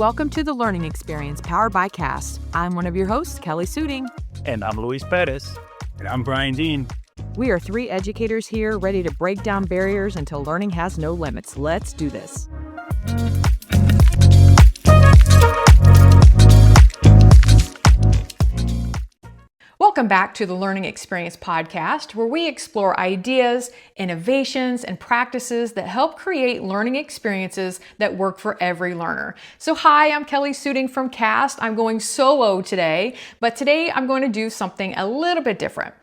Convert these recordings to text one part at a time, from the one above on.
welcome to the Learning Experience powered by CAST. I'm one of your hosts, Kelly Suding. And I'm Luis Perez. And I'm Brian Dean. We are three educators here ready to break down barriers until learning has no limits. Let's do this. Welcome back to the Learning Experience podcast, where we explore ideas, innovations, and practices that help create learning experiences that work for every learner. So hi, I'm Kelly Suding from CAST. I'm going solo today, but today I'm going to do something a little bit different.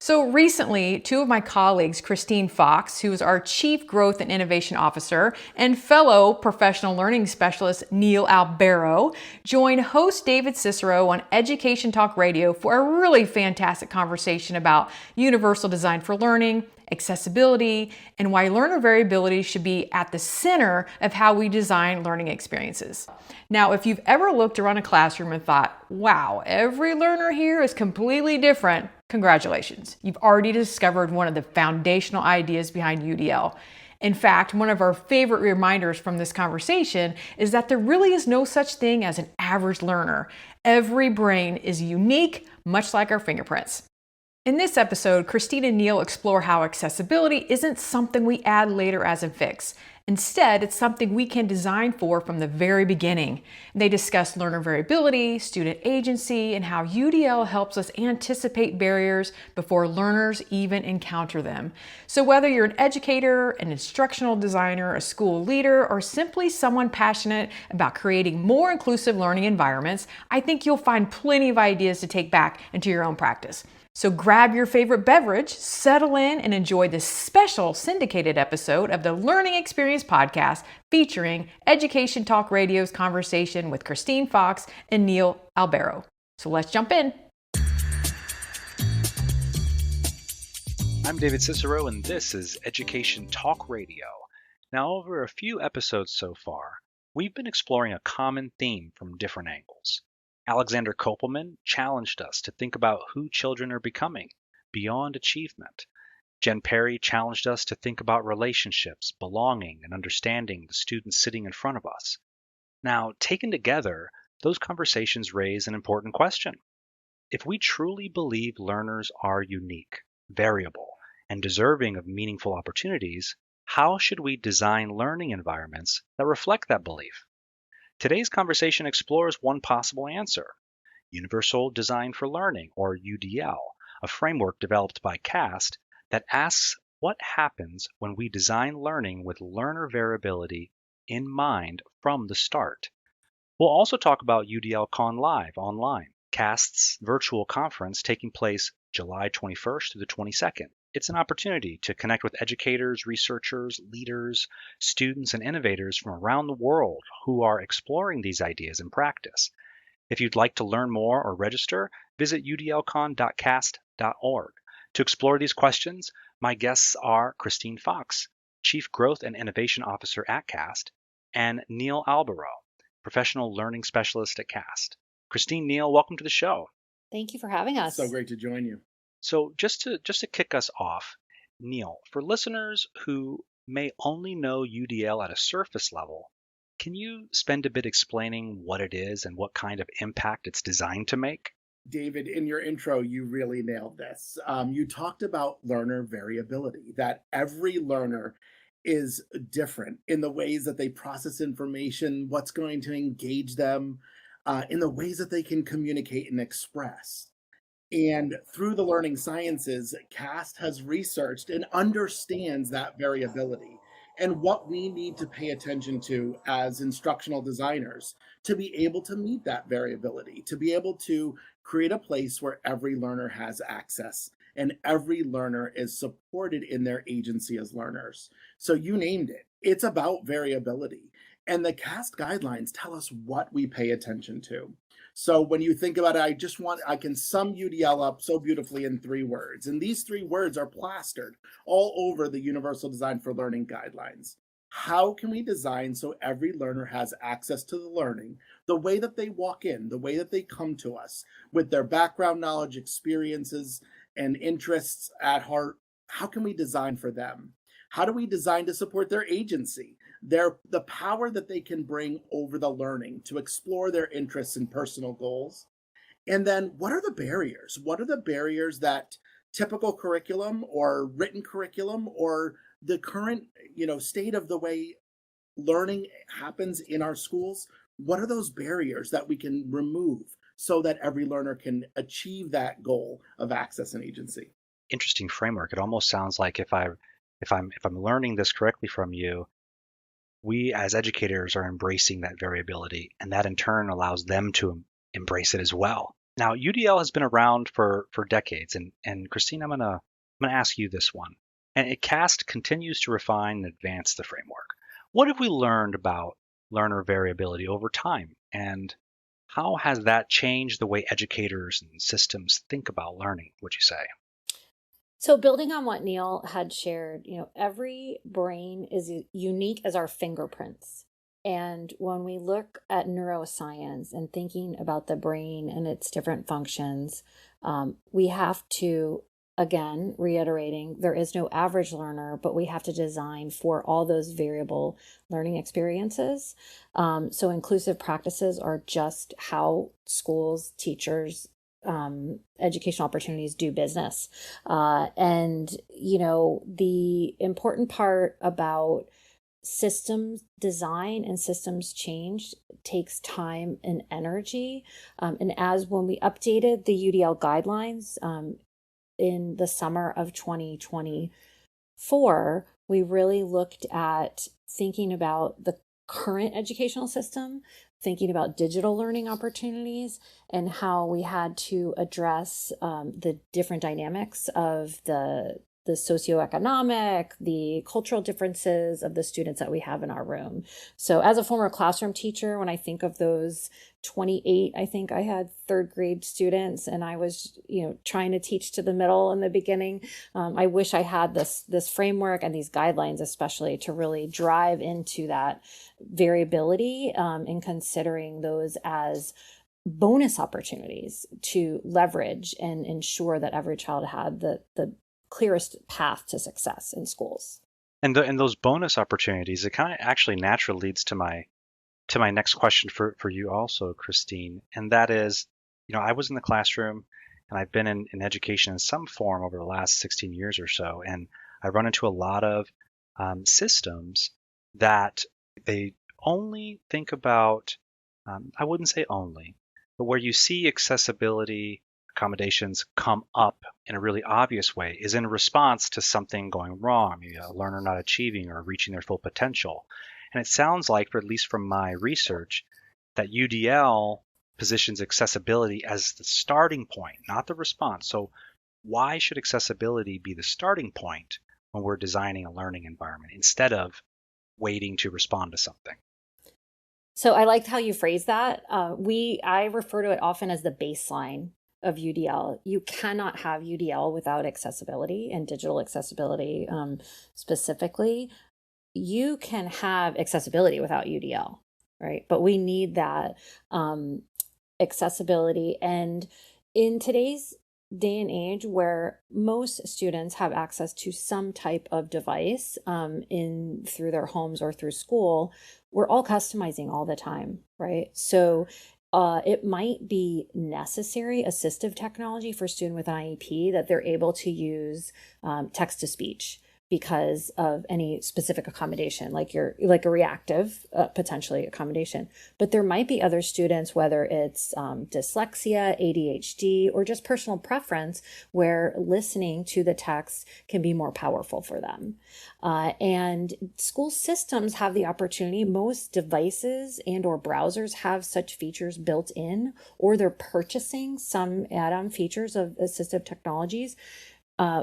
So recently, two of my colleagues, Christine Fox, who is our Chief Growth and Innovation Officer, and fellow professional learning specialist, Niel Albero, joined host David Cicero on EduTalk Radio for a really fantastic conversation about universal design for learning, accessibility, and why learner variability should be at the center of how we design learning experiences. Now, if you've ever looked around a classroom and thought, wow, every learner here is completely different, congratulations. You've already discovered one of the foundational ideas behind UDL. In fact, one of our favorite reminders from this conversation is that there really is no such thing as an average learner. Every brain is unique, much like our fingerprints. In this episode, Christine and Niel explore how accessibility isn't something we add later as a fix. Instead, it's something we can design for from the very beginning. They discuss learner variability, student agency, and how UDL helps us anticipate barriers before learners even encounter them. So whether you're an educator, an instructional designer, a school leader, or simply someone passionate about creating more inclusive learning environments, I think you'll find plenty of ideas to take back into your own practice. So grab your favorite beverage, settle in, and enjoy this special syndicated episode of the Learning Experience podcast featuring EduTalk Radio's conversation with Christine Fox and Niel Albero. So let's jump in. I'm David Cicero, and this is EduTalk Radio. Now, over a few episodes so far, we've been exploring a common theme from different angles. Alexander Kopelman challenged us to think about who children are becoming beyond achievement. Jen Perry challenged us to think about relationships, belonging, and understanding the students sitting in front of us. Now, taken together, those conversations raise an important question. If we truly believe learners are unique, variable, and deserving of meaningful opportunities, how should we design learning environments that reflect that belief? Today's conversation explores one possible answer: Universal Design for Learning, or UDL, a framework developed by CAST that asks what happens when we design learning with learner variability in mind from the start. We'll also talk about UDL-Con Live Online, CAST's virtual conference taking place July 21st through the 22nd. It's an opportunity to connect with educators, researchers, leaders, students, and innovators from around the world who are exploring these ideas in practice. If you'd like to learn more or register, visit udlcon.cast.org. To explore these questions, my guests are Christine Fox, Chief Growth and Innovation Officer at CAST, and Niel Albero, Professional Learning Specialist at CAST. Christine, Niel, welcome to the show. Thank you for having us. So great to join you. So just to kick us off, Niel, for listeners who may only know UDL at a surface level, can you spend a bit explaining what it is and what kind of impact it's designed to make? David, in your intro, you really nailed this. You talked about learner variability, that every learner is different in the ways that they process information, what's going to engage them, in the ways that they can communicate and express. And through the learning sciences, CAST has researched and understands that variability and what we need to pay attention to as instructional designers to be able to meet that variability, to be able to create a place where every learner has access and every learner is supported in their agency as learners. So you named it. It's about variability. And the CAST guidelines tell us what we pay attention to. So when you think about it, I can sum UDL up so beautifully in 3 words. And these 3 words are plastered all over the Universal Design for Learning guidelines. How can we design so every learner has access to the learning, the way that they walk in, the way that they come to us with their background knowledge, experiences, and interests at heart? How can we design for them? How do we design to support their agency, the power that they can bring over the learning to explore their interests and personal goals? And then what are the barriers? What are the barriers that typical curriculum or written curriculum or the current, state of the way learning happens in our schools? What are those barriers that we can remove so that every learner can achieve that goal of access and agency? Interesting framework. It almost sounds like if I'm learning this correctly from you, we as educators are embracing that variability, and that in turn allows them to embrace it as well. Now, UDL has been around for decades, and Christine, I'm gonna ask you this one. And CAST continues to refine and advance the framework. What have we learned about learner variability over time, and how has that changed the way educators and systems think about learning, would you say? So building on what Niel had shared, every brain is unique as our fingerprints. And when we look at neuroscience and thinking about the brain and its different functions, we have to, again, reiterating, there is no average learner, but we have to design for all those variable learning experiences. So inclusive practices are just how schools, teachers, educational opportunities do business. And the important part about systems design and systems change takes time and energy. And as when we updated the UDL guidelines in the summer of 2024, we really looked at thinking about the current educational system, thinking about digital learning opportunities, and how we had to address the different dynamics of the socioeconomic, the cultural differences of the students that we have in our room. So as a former classroom teacher, when I think of those 28, I think I had third grade students, and I was, trying to teach to the middle in the beginning. I wish I had this framework and these guidelines, especially to really drive into that variability and considering those as bonus opportunities to leverage and ensure that every child had the clearest path to success in schools. And those bonus opportunities, it kind of actually naturally leads to my next question for you also, Christine. And that is, I was in the classroom and I've been in education in some form over the last 16 years or so. And I run into a lot of systems that they only think about, I wouldn't say only, but where you see accessibility accommodations come up in a really obvious way is in response to something going wrong, maybe a learner not achieving or reaching their full potential. And it sounds like, at least from my research, that UDL positions accessibility as the starting point, not the response. So why should accessibility be the starting point when we're designing a learning environment instead of waiting to respond to something? So I liked how you phrased that. I refer to it often as the baseline of UDL. You cannot have UDL without accessibility and digital accessibility specifically. You can have accessibility without UDL, right? But we need that accessibility. And in today's day and age where most students have access to some type of device through their homes or through school, we're all customizing all the time, right? So it might be necessary assistive technology for a student with an IEP that they're able to use text to speech because of any specific accommodation, like a reactive potentially accommodation. But there might be other students, whether it's dyslexia, ADHD, or just personal preference, where listening to the text can be more powerful for them. And school systems have the opportunity. Most devices and or browsers have such features built in, or they're purchasing some add-on features of assistive technologies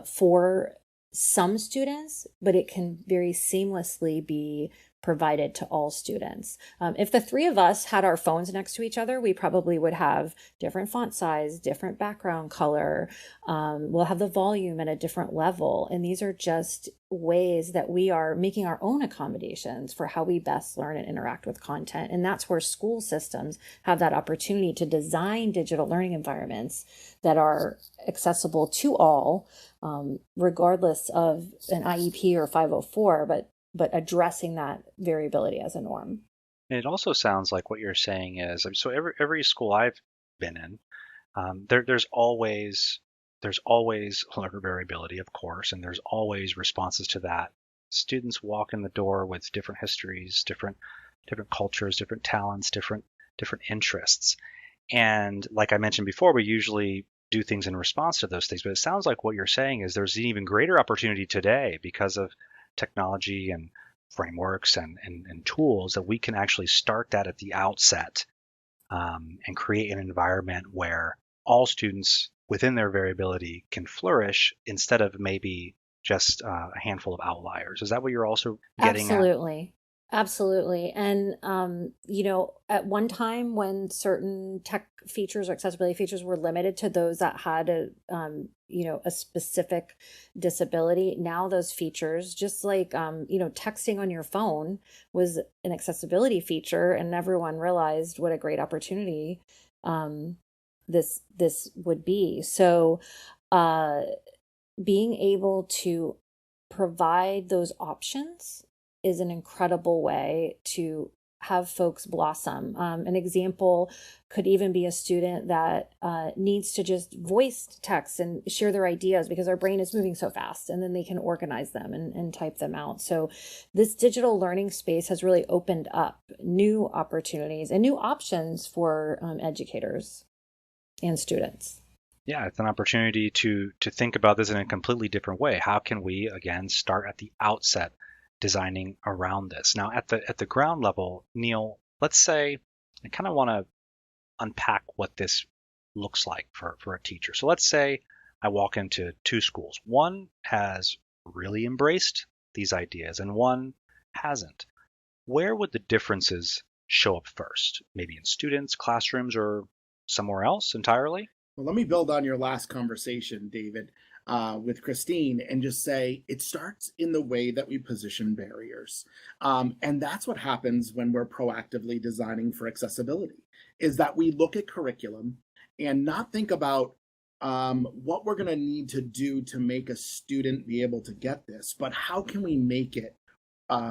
for some students, but it can very seamlessly be provided to all students. If the three of us had our phones next to each other, we probably would have different font size, different background color. We'll have the volume at a different level. And these are just ways that we are making our own accommodations for how we best learn and interact with content. And that's where school systems have that opportunity to design digital learning environments that are accessible to all, regardless of an IEP or 504, but addressing that variability as a norm. And it also sounds like what you're saying is, so every school I've been in, there's always learner variability, of course, and there's always responses to that. Students walk in the door with different histories, different cultures, different talents, different interests. And like I mentioned before, we usually do things in response to those things. But it sounds like what you're saying is there's an even greater opportunity today because of technology and frameworks and tools that we can actually start that at the outset, and create an environment where all students within their variability can flourish instead of maybe just a handful of outliers. Is that what you're also getting at? Absolutely. And, at one time when certain tech features or accessibility features were limited to those that had a specific disability, now those features, just like, texting on your phone was an accessibility feature, and everyone realized what a great opportunity this would be. So, being able to provide those options is an incredible way to have folks blossom. An example could even be a student that needs to just voice text and share their ideas because our brain is moving so fast, and then they can organize them and type them out. So this digital learning space has really opened up new opportunities and new options for educators and students. Yeah, it's an opportunity to think about this in a completely different way. How can we, again, start at the outset designing around this? Now, at the ground level, Niel, let's say I kind of want to unpack what this looks like for a teacher. So let's say I walk into two schools. One has really embraced these ideas and one hasn't. Where would the differences show up first? Maybe in students, classrooms, or somewhere else entirely? Well, let me build on your last conversation, David, with Christine, and just say it starts in the way that we position barriers. And that's what happens when we're proactively designing for accessibility, is that we look at curriculum and not think about what we're going to need to do to make a student be able to get this, but how can we make it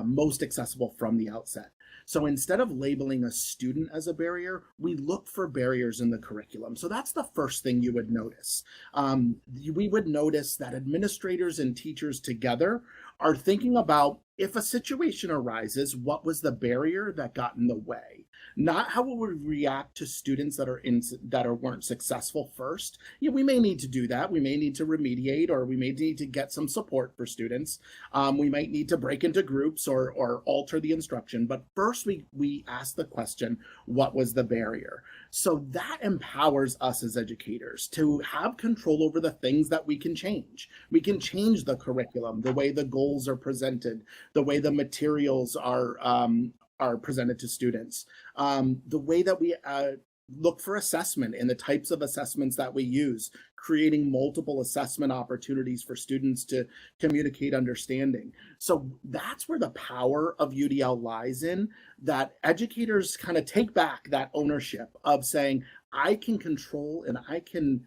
most accessible from the outset. So instead of labeling a student as a barrier, we look for barriers in the curriculum. So that's the first thing you would notice. We would notice that administrators and teachers together are thinking about, if a situation arises, what was the barrier that got in the way? Not how we would react to students that weren't successful first. Yeah, we may need to do that. We may need to remediate, or we may need to get some support for students. We might need to break into groups or alter the instruction. But first, we ask the question, what was the barrier? So that empowers us as educators to have control over the things that we can change. We can change the curriculum, the way the goals are presented, the way the materials are presented to students, the way that we look for assessment and the types of assessments that we use, creating multiple assessment opportunities for students to communicate understanding. So that's where the power of UDL lies in, that educators kind of take back that ownership of saying, I can control and I can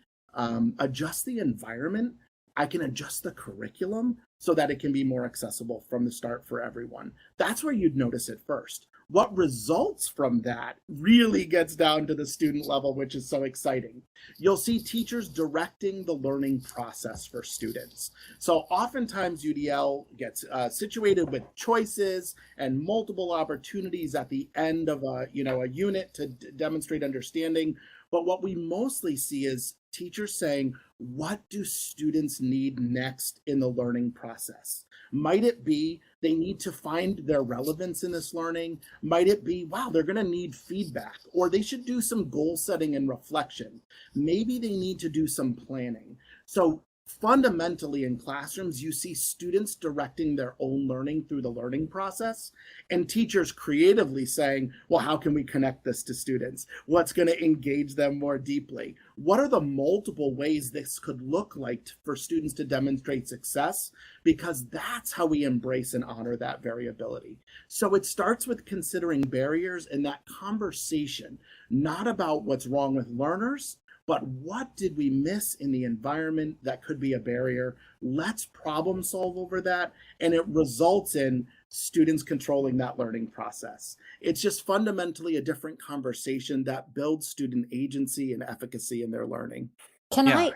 adjust the environment, I can adjust the curriculum so that it can be more accessible from the start for everyone. That's where you'd notice it first. What results from that really gets down to the student level, which is so exciting. You'll see teachers directing the learning process for students. So oftentimes UDL gets situated with choices and multiple opportunities at the end of a unit to demonstrate understanding. But what we mostly see is teachers saying, what do students need next in the learning process? Might it be they need to find their relevance in this learning? Might it be, wow, they're going to need feedback, or they should do some goal setting and reflection. Maybe they need to do some planning. So Fundamentally, in classrooms, you see students directing their own learning through the learning process, and teachers creatively saying, well, how can we connect this to students? What's going to engage them more deeply? What are the multiple ways this could look like for students to demonstrate success? Because that's how we embrace and honor that variability. So it starts with considering barriers in that conversation, not about what's wrong with learners, but what did we miss in the environment that could be a barrier? Let's problem solve over that. And it results in students controlling that learning process. It's just fundamentally a different conversation that builds student agency and efficacy in their learning. Can Yeah. I,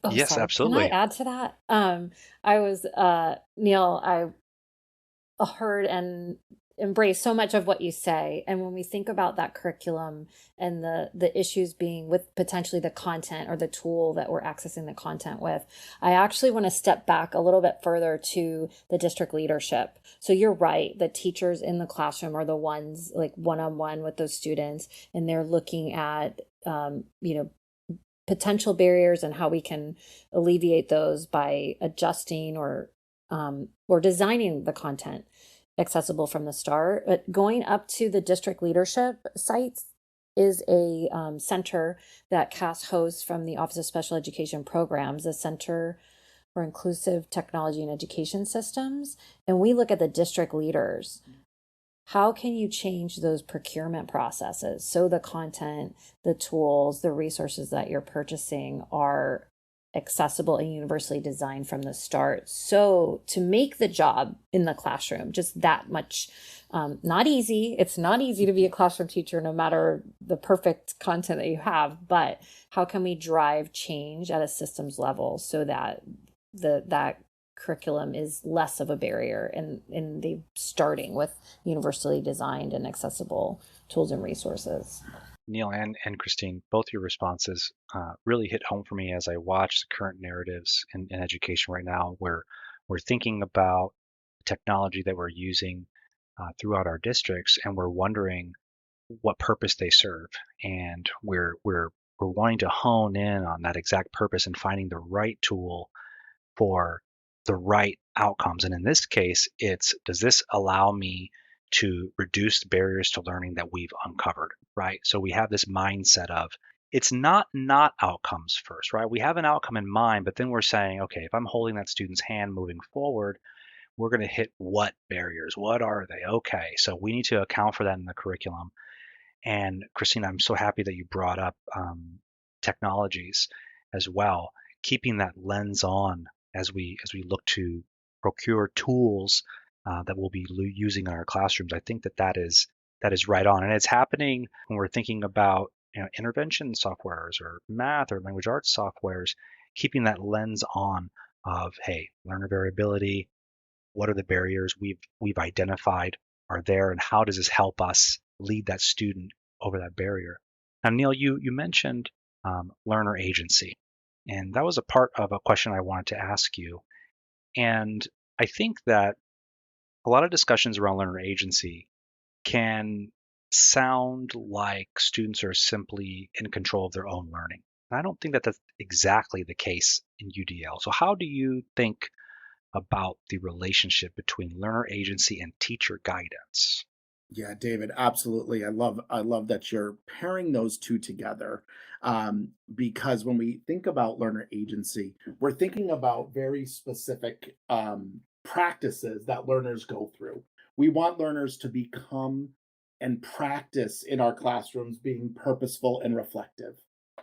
oh, Yes, sorry, can I absolutely. add to that? I was, Neil, I heard and embrace so much of what you say. And when we think about that curriculum and the issues being with potentially the content or the tool that we're accessing the content with, I actually want to step back a little bit further to the district leadership. So you're right, the teachers in the classroom are the ones like one-on-one with those students, and they're looking at, potential barriers and how we can alleviate those by adjusting or designing the content accessible from the start. But going up to the district leadership sites is a center that CAS hosts from the Office of Special Education Programs, a Center for Inclusive Technology and Education Systems. And we look at the district leaders. How can you change those procurement processes so the content, the tools, the resources that you're purchasing are accessible and universally designed from the start, so to make the job in the classroom just that much not easy. It's not easy to be a classroom teacher no matter the perfect content that you have, but how can we drive change at a systems level so that that curriculum is less of a barrier in the starting with universally designed and accessible tools and resources. Neil and Christine, both your responses really hit home for me as I watch the current narratives in education right now, where we're thinking about technology that we're using throughout our districts, and we're wondering what purpose they serve, and we're wanting to hone in on that exact purpose and finding the right tool for the right outcomes. And in this case, it's, does this allow me to reduce the barriers to learning that we've uncovered, right? So we have this mindset of, it's not outcomes first, right? We have an outcome in mind, but then we're saying, okay, if I'm holding that student's hand moving forward, we're going to hit what barriers? What are they? Okay, so we need to account for that in the curriculum. And Christina, I'm so happy that you brought up technologies as well, keeping that lens on as we look to procure tools that we'll be using in our classrooms. I think that is right on, and it's happening when we're thinking about intervention softwares or math or language arts softwares. Keeping that lens on of, hey, learner variability. What are the barriers we've identified are there, and how does this help us lead that student over that barrier? Now, Neil, you mentioned learner agency, and that was a part of a question I wanted to ask you. And I think that a lot of discussions around learner agency can sound like students are simply in control of their own learning. And I don't think that that's exactly the case in UDL. So how do you think about the relationship between learner agency and teacher guidance? Yeah, David, absolutely. I love that you're pairing those two together, because when we think about learner agency, we're thinking about very specific practices that learners go through. We want learners to become and practice in our classrooms being purposeful and reflective.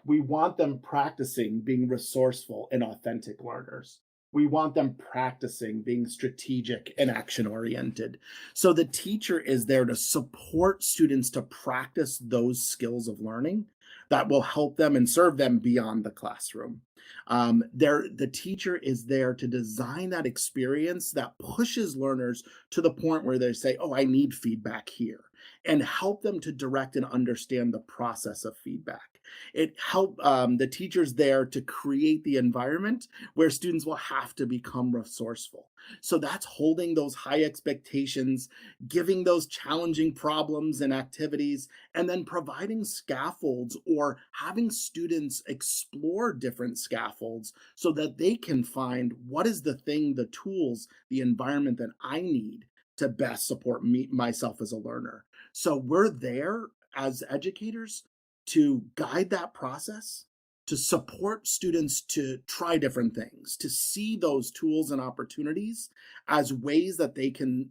We want them practicing being resourceful and authentic learners. We want them practicing being strategic and action oriented. So the teacher is there to support students to practice those skills of learning that will help them and serve them beyond the classroom. The teacher is there to design that experience that pushes learners to the point where they say, oh, I need feedback here, and help them to direct and understand the process of feedback. The teachers there to create the environment where students will have to become resourceful. So that's holding those high expectations, giving those challenging problems and activities, and then providing scaffolds or having students explore different scaffolds so that they can find what is the thing, the tools, the environment that I need to best support myself as a learner. So we're there as educators to guide that process, to support students to try different things, to see those tools and opportunities as ways that they can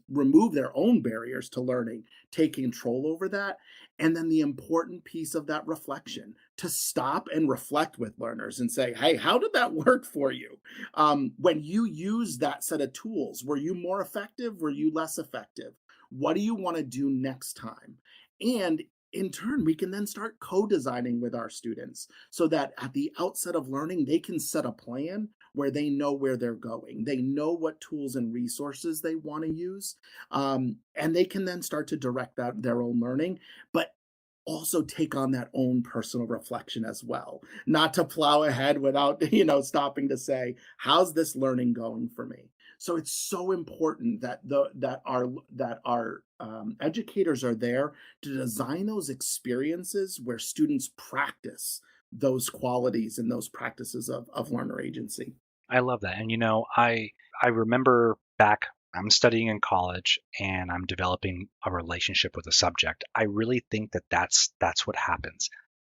remove their own barriers to learning, take control over that. And then the important piece of that reflection, to stop and reflect with learners and say, hey, how did that work for you? When you use that set of tools, were you more effective? Were you less effective? What do you want to do next time? And in turn, we can then start co-designing with our students so that at the outset of learning, they can set a plan where they know where they're going. They know what tools and resources they want to use, and they can then start to direct their own learning, but also take on that own personal reflection as well, not to plow ahead without, stopping to say, how's this learning going for me? So it's so important that our educators are there to design those experiences where students practice those qualities and those practices of learner agency. I love that. And I remember back, I'm studying in college and I'm developing a relationship with a subject. I really think that that's what happens,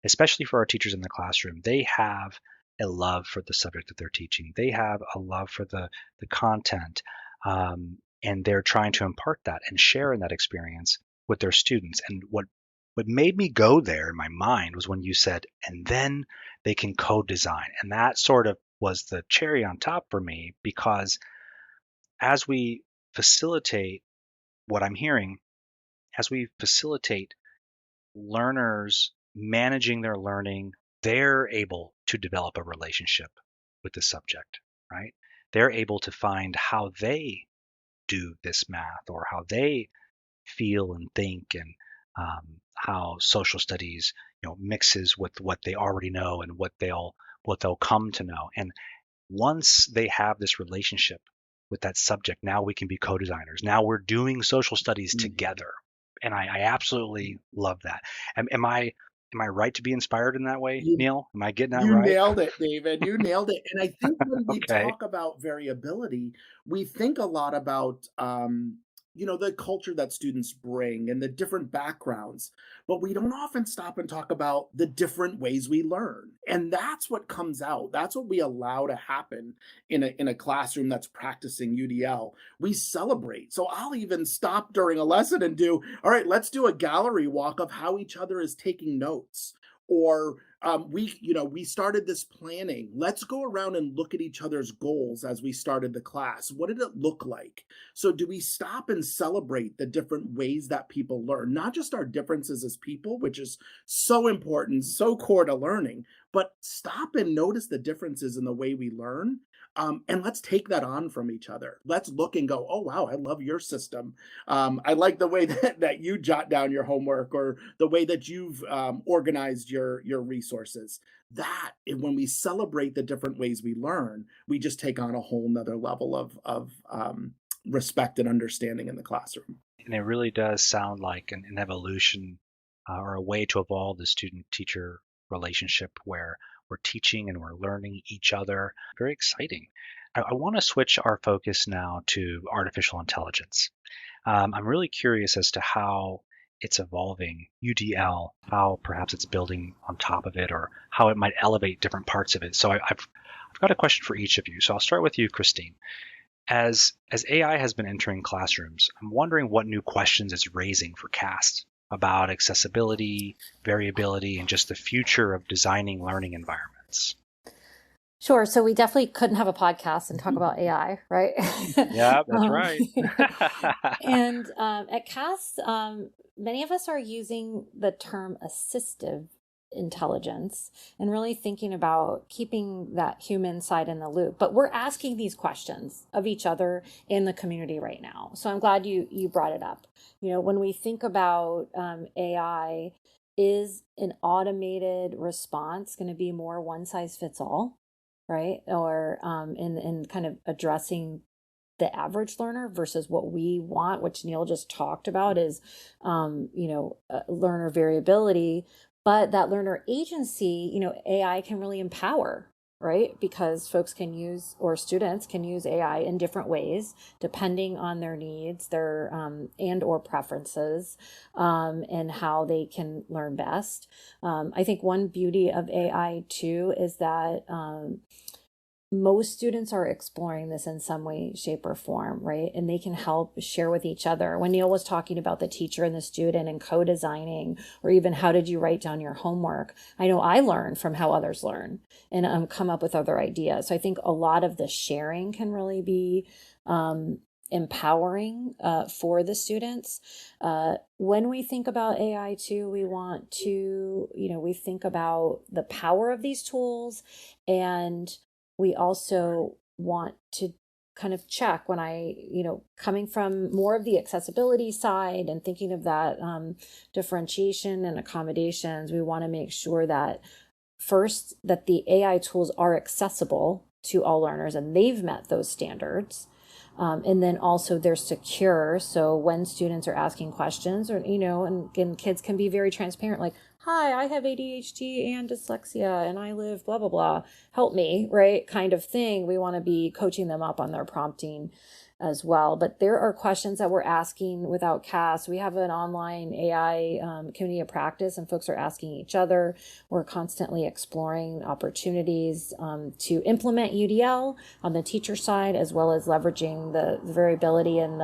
especially for our teachers in the classroom. They have a love for the subject that they're teaching. They have a love for the content, and they're trying to impart that and share in that experience with their students. And what made me go there in my mind was when you said, and then they can co-design. And that sort of was the cherry on top for me, because as we facilitate what I'm hearing, as we facilitate learners managing their learning, they're able to develop a relationship with the subject, right? They're able to find how they do this math, or how they feel and think, and how social studies, mixes with what they already know and what they'll come to know. And once they have this relationship with that subject, now we can be co-designers. Now we're doing social studies together, and I absolutely love that. Am I right to be inspired in that way, Niel? Am I getting that right? You nailed it, David. You nailed it. And I think when we Okay. talk about variability, we think a lot about the culture that students bring and the different backgrounds, but we don't often stop and talk about the different ways we learn. And that's what comes out. That's what we allow to happen in a classroom that's practicing UDL. We celebrate. So I'll even stop during a lesson and all right, let's do a gallery walk of how each other is taking notes. Or we started this planning. Let's go around and look at each other's goals as we started the class. What did it look like? So do we stop and celebrate the different ways that people learn, not just our differences as people, which is so important, so core to learning, but stop and notice the differences in the way we learn. And let's take that on from each other. Let's look and go, oh, wow, I love your system. I like the way that you jot down your homework, or the way that you've organized your resources. That, when we celebrate the different ways we learn, we just take on a whole nother level of respect and understanding in the classroom. And it really does sound like an evolution, or a way to evolve the student-teacher relationship, where we're teaching and we're learning each other. Very exciting. I want to switch our focus now to artificial intelligence. I'm really curious as to how it's evolving UDL, how perhaps it's building on top of it, or how it might elevate different parts of it. So I've got a question for each of you. So I'll start with you, Christine. As AI has been entering classrooms, I'm wondering what new questions it's raising for CAST about accessibility, variability, and just the future of designing learning environments. Sure. So we definitely couldn't have a podcast and talk about AI, right? Yeah, that's right. And at CAST, many of us are using the term assistive intelligence and really thinking about keeping that human side in the loop. But we're asking these questions of each other in the community right now. So I'm glad you brought it up. When we think about AI, is an automated response going to be more one size fits all, right? Or in kind of addressing the average learner versus what we want, which Niel just talked about, is learner variability. But that learner agency, AI can really empower, right? Because folks can use, or students can use AI in different ways, depending on their needs, their and or preferences, and how they can learn best. I think one beauty of AI too is that most students are exploring this in some way, shape, or form, right? And they can help share with each other. When Niel was talking about the teacher and the student and co-designing, or even how did you write down your homework, I know I learn from how others learn and come up with other ideas. So I think a lot of the sharing can really be empowering for the students. When we think about AI too, we want to, we think about the power of these tools, and we also want to kind of check when coming from more of the accessibility side and thinking of that differentiation and accommodations, we want to make sure that first, that the AI tools are accessible to all learners and they've met those standards. And then also they're secure. So when students are asking questions, or, and kids can be very transparent, like, hi, I have ADHD and dyslexia and I live blah, blah, blah, help me, right? Kind of thing. We want to be coaching them up on their prompting as well. But there are questions that we're asking without CAS. We have an online AI community of practice, and folks are asking each other. We're constantly exploring opportunities to implement UDL on the teacher side, as well as leveraging the variability and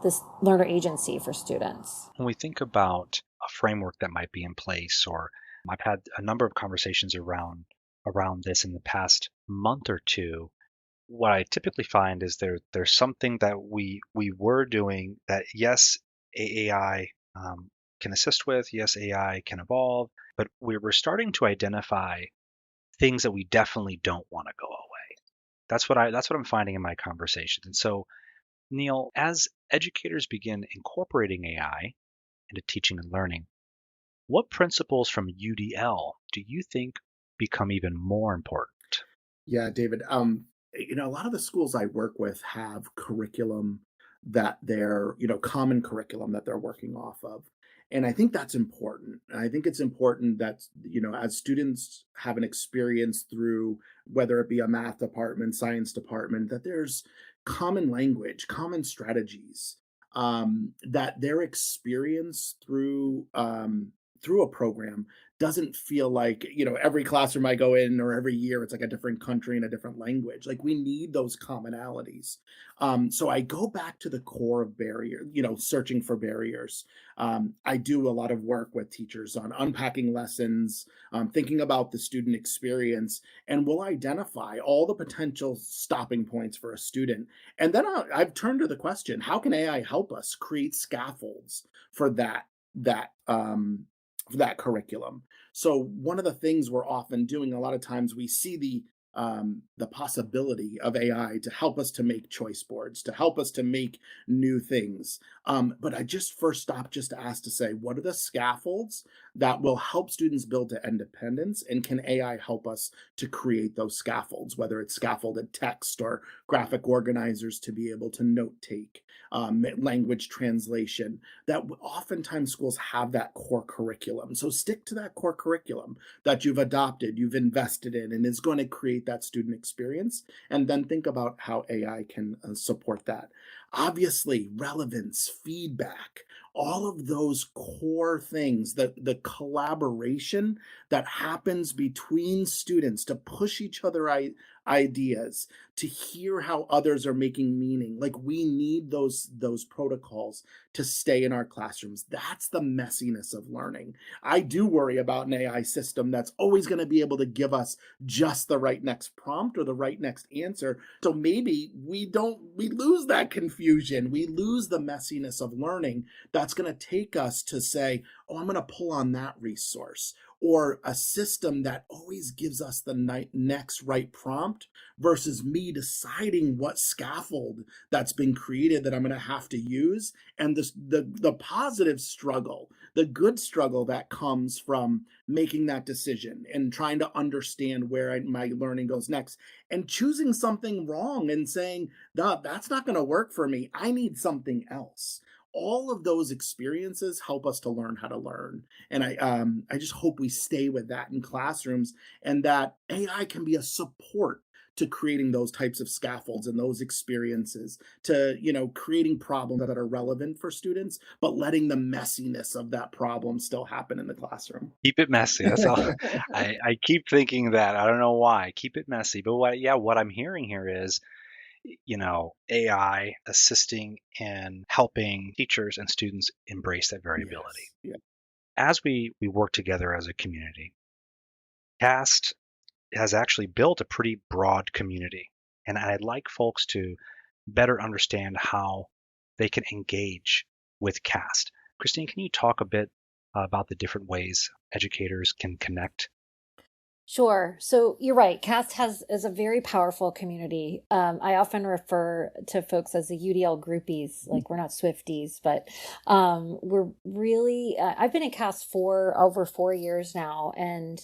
this learner agency for students. When we think about a framework that might be in place, or I've had a number of conversations around this in the past month or two, what I typically find is there's something that we were doing that, yes, AI can assist with, yes, AI can evolve, but we were starting to identify things that we definitely don't want to go away. That's what I'm finding in my conversations. And so, Niel, as educators begin incorporating AI into teaching and learning, what principles from UDL do you think become even more important? Yeah, David. A lot of the schools I work with have curriculum that they're, common curriculum that they're working off of. And I think that's important. And I think it's important that, as students have an experience through, whether it be a math department, science department, that there's common language, common strategies, that their experience through a program doesn't feel like, every classroom I go in, or every year it's like a different country and a different language. Like, we need those commonalities. So I go back to the core of barrier, searching for barriers. I do a lot of work with teachers on unpacking lessons, thinking about the student experience, and we'll identify all the potential stopping points for a student. And then I've turned to the question, how can AI help us create scaffolds for that curriculum? So one of the things we're often doing, a lot of times we see the possibility of AI to help us to make choice boards, to help us to make new things. But I just first stopped just to ask to say, what are the scaffolds that will help students build to independence? And can AI help us to create those scaffolds, whether it's scaffolded text or graphic organizers to be able to note take, language translation, that oftentimes schools have that core curriculum. So stick to that core curriculum that you've adopted, you've invested in, and is going to create that student experience. And then think about how AI can support that. Obviously, relevance, feedback, all of those core things, the collaboration that happens between students to push each other ideas, to hear how others are making meaning. Like, we need those protocols to stay in our classrooms. That's the messiness of learning. I do worry about an AI system that's always going to be able to give us just the right next prompt or the right next answer. So maybe we lose that confusion. We lose the messiness of learning. That's going to take us to say, oh, I'm going to pull on that resource, or a system that always gives us the next right prompt versus me deciding what scaffold that's been created that I'm going to have to use, and the positive struggle, the good struggle that comes from making that decision and trying to understand where my learning goes next, and choosing something wrong and saying, that's not going to work for me. I need something else. All of those experiences help us to learn how to learn. And I just hope we stay with that in classrooms, and that AI can be a support to creating those types of scaffolds and those experiences, to creating problems that are relevant for students, but letting the messiness of that problem still happen in the classroom. Keep it messy. That's all. I keep thinking that. I don't know why. Keep it messy. But what I'm hearing here is, AI assisting and helping teachers and students embrace that variability. Yes. Yeah. As we work together as a community, CAST has actually built a pretty broad community. And I'd like folks to better understand how they can engage with CAST. Christine, can you talk a bit about the different ways educators can connect? Sure. So you're right. CAST is a very powerful community. I often refer to folks as the UDL groupies, like we're not Swifties, but we're really, I've been at CAST for over 4 years now, and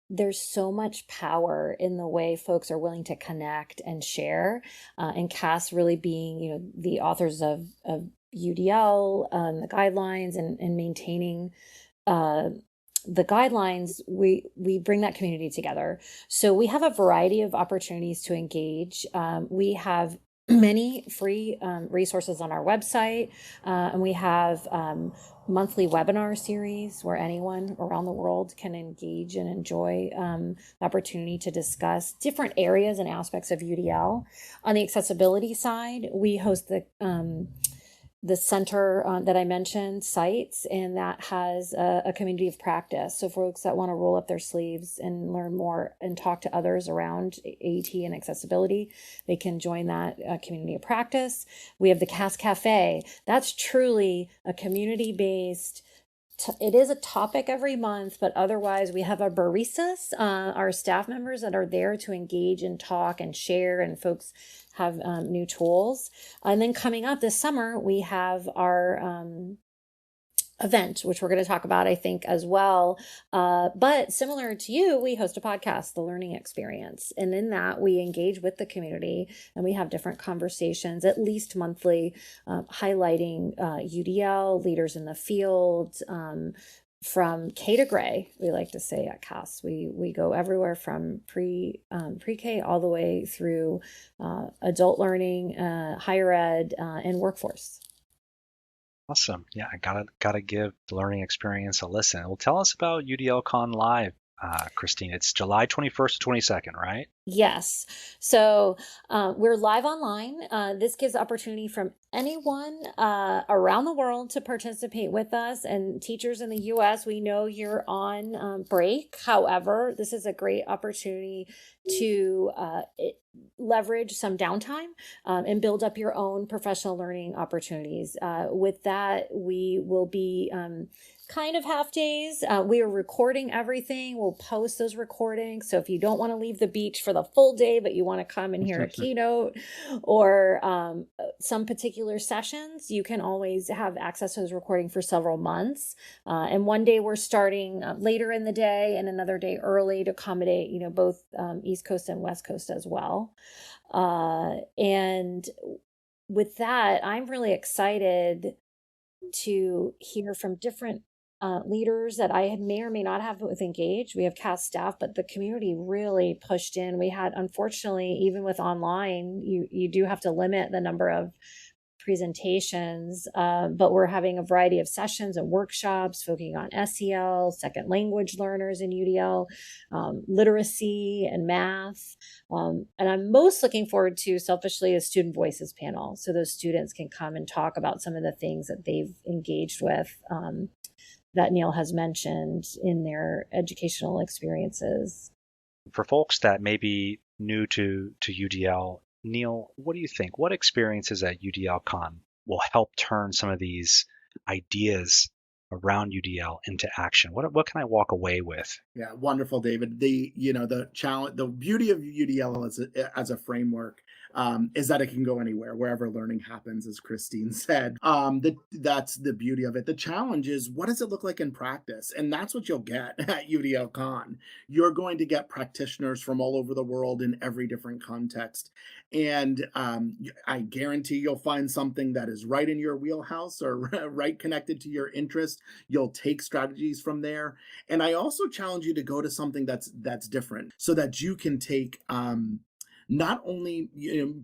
there's so much power in the way folks are willing to connect and share, and CAST really being, the authors of UDL, the guidelines, and maintaining the guidelines, we bring that community together. So we have a variety of opportunities to engage. We have many free resources on our website, and we have monthly webinar series where anyone around the world can engage and enjoy the opportunity to discuss different areas and aspects of UDL. On the accessibility side, we host the center that I mentioned, sites, and that has a community of practice. So folks that want to roll up their sleeves and learn more and talk to others around AT and accessibility, they can join that community of practice. We have the CAST Cafe. That's truly a community-based. It is a topic every month, but otherwise we have our baristas, our staff members that are there to engage and talk and share, and folks have new tools. And then coming up this summer, we have our event, which we're going to talk about, I think, as well. But similar to you, we host a podcast, The Learning Experience. And in that, we engage with the community, and we have different conversations, at least monthly, highlighting UDL, leaders in the field, from K to gray, we like to say at CAST. We go everywhere from pre-K all the way through adult learning, higher ed, and workforce. Awesome. Yeah, I gotta give the Learning Experience a listen. Well, tell us about UDL-Con Live, Christine. It's July 21st to 22nd, right? Yes. So we're live online. This gives opportunity from anyone around the world to participate with us. And teachers in the U.S., we know you're on break. However, this is a great opportunity to leverage some downtime and build up your own professional learning opportunities. With that, we will be kind of half days. We are recording everything. We'll post those recordings. So if you don't want to leave the beach for the full day, but you want to come and hear a keynote or some particular sessions, you can always have access to those recordings for several months. And one day we're starting later in the day and another day early to accommodate, both East Coast and West Coast as well. And with that, I'm really excited to hear from different leaders that I may or may not have with engaged. We have CAST staff, but the community really pushed in. We had, unfortunately, even with online, you do have to limit the number of presentations, but we're having a variety of sessions and workshops focusing on SEL, second language learners in UDL, literacy and math. And I'm most looking forward to, selfishly, a student voices panel. So those students can come and talk about some of the things that they've engaged with that Niel has mentioned in their educational experiences. For folks that may be new to UDL, Niel, what do you think? What experiences at UDL-Con will help turn some of these ideas around UDL into action? What can I walk away with? Yeah, wonderful, David. The challenge, the beauty of UDL as a framework is that it can go anywhere, wherever learning happens, as Christine said. That's the beauty of it. The challenge is, what does it look like in practice? And that's what you'll get at UDL-Con. You're going to get practitioners from all over the world in every different context. And I guarantee you'll find something that is right in your wheelhouse or right connected to your interest. You'll take strategies from there. And I also challenge you to go to something that's different, so that you can take not only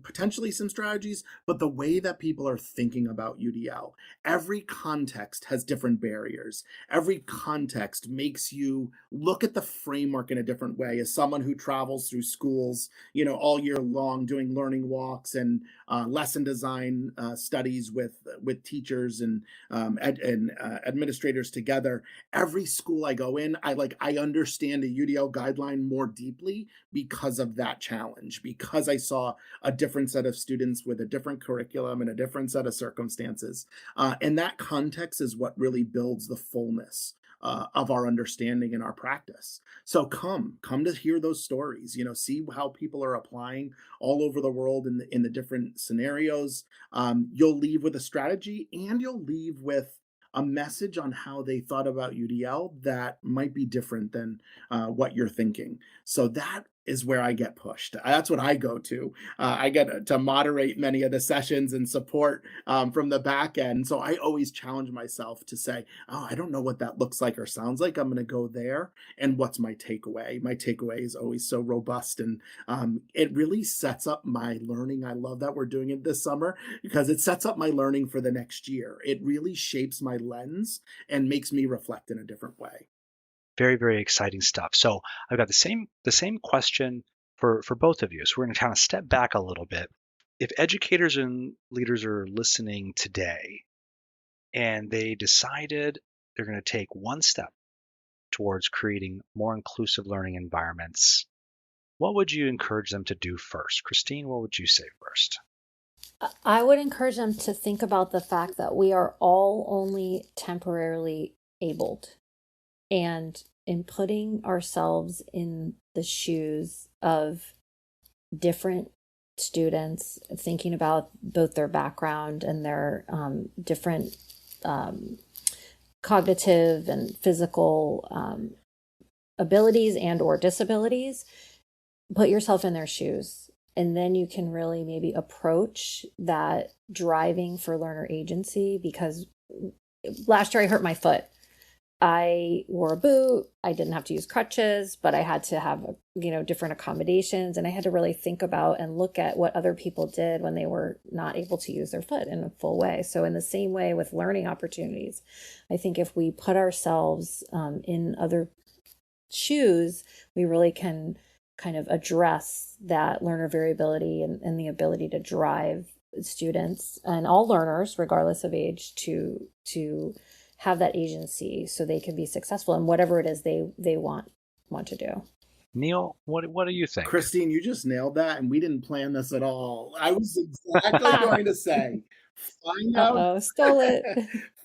potentially some strategies, but the way that people are thinking about UDL. Every context has different barriers. Every context makes you look at the framework in a different way. As someone who travels through schools, all year long, doing learning walks and lesson design studies with teachers and administrators together, every school I go in, I understand a UDL guideline more deeply because of that challenge, because I saw a different set of students with a different curriculum and a different set of circumstances. And that context is what really builds the fullness of our understanding and our practice. So come to hear those stories, see how people are applying all over the world in the different scenarios. You'll leave with a strategy, and you'll leave with a message on how they thought about UDL that might be different than what you're thinking. So that is where I get pushed. That's what I go to. I get to moderate many of the sessions and support from the back end. So I always challenge myself to say, oh, I don't know what that looks like or sounds like. I'm going to go there. And what's my takeaway? My takeaway is always so robust, and it really sets up my learning. I love that we're doing it this summer, because it sets up my learning for the next year. It really shapes my lens and makes me reflect in a different way. Very, very exciting stuff. So I've got the same question for both of you. So we're going to kind of step back a little bit. If educators and leaders are listening today and they decided they're going to take one step towards creating more inclusive learning environments, what would you encourage them to do first? Christine, what would you say first? I would encourage them to think about the fact that we are all only temporarily abled. And in putting ourselves in the shoes of different students, thinking about both their background and their different cognitive and physical abilities and or disabilities, put yourself in their shoes. And then you can really maybe approach that driving for learner agency. Because last year I hurt my foot. I wore a boot. I didn't have to use crutches, but I had to have, different accommodations. And I had to really think about and look at what other people did when they were not able to use their foot in a full way. So in the same way with learning opportunities, I think if we put ourselves in other shoes, we really can kind of address that learner variability and the ability to drive students and all learners, regardless of age, to have that agency so they can be successful in whatever it is they want to do. Niel, what do you think? Christine, you just nailed that, and we didn't plan this at all. I was exactly going to say, stole it.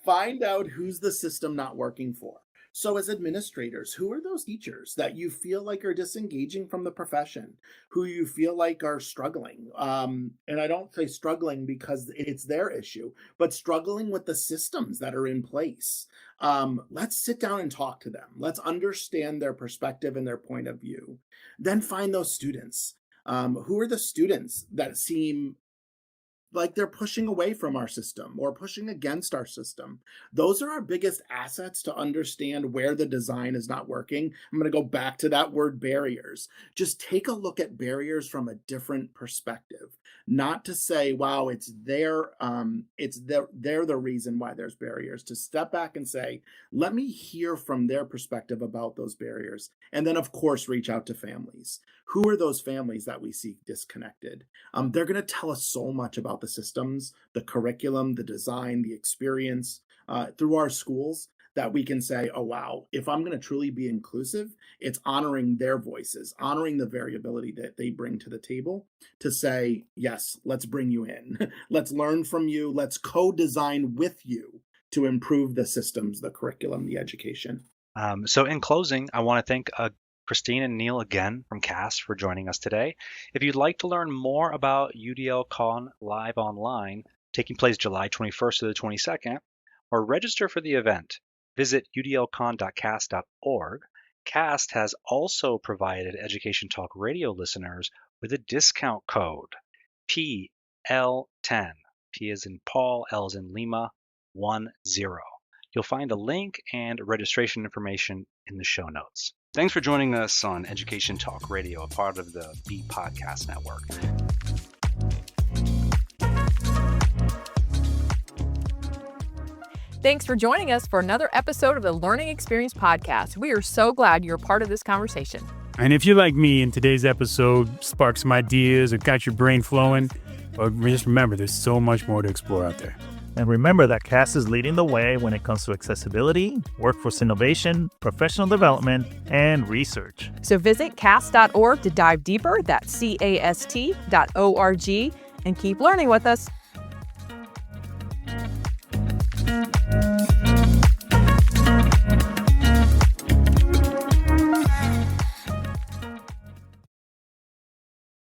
Find out who's the system not working for. So as administrators, who are those teachers that you feel like are disengaging from the profession, who you feel like are struggling? And I don't say struggling because it's their issue, but struggling with the systems that are in place. Let's sit down and talk to them. Let's understand their perspective and their point of view. Then find those students. Who are the students that seem like they're pushing away from our system or pushing against our system? Those are our biggest assets to understand where the design is not working. I'm going to go back to that word barriers. Just take a look at barriers from a different perspective, not to say, wow, they're the reason why there's barriers. To step back and say, let me hear from their perspective about those barriers. And then, of course, reach out to families. Who are those families that we see disconnected? They're going to tell us so much about the systems, the curriculum, the design, the experience through our schools, that we can say, oh, wow, if I'm going to truly be inclusive, it's honoring their voices, honoring the variability that they bring to the table, to say, yes, let's bring you in. Let's learn from you. Let's co-design with you to improve the systems, the curriculum, the education. So in closing, I want to thank Christine and Niel again from CAST for joining us today. If you'd like to learn more about UDL-Con Live Online, taking place July 21st to the 22nd, or register for the event, visit udlcon.cast.org. CAST has also provided Education Talk Radio listeners with a discount code PL10. P as in Paul, L as in Lima, 10. You'll find a link and registration information in the show notes. Thanks for joining us on Education Talk Radio, a part of the B Podcast Network. Thanks for joining us for another episode of the Learning Experience Podcast. We are so glad you're a part of this conversation. And if you're like me and today's episode sparked some ideas or got your brain flowing, well, just remember there's so much more to explore out there. And remember that CAST is leading the way when it comes to accessibility, workforce innovation, professional development, and research. So visit cast.org to dive deeper. That's CAST.org, and keep learning with us.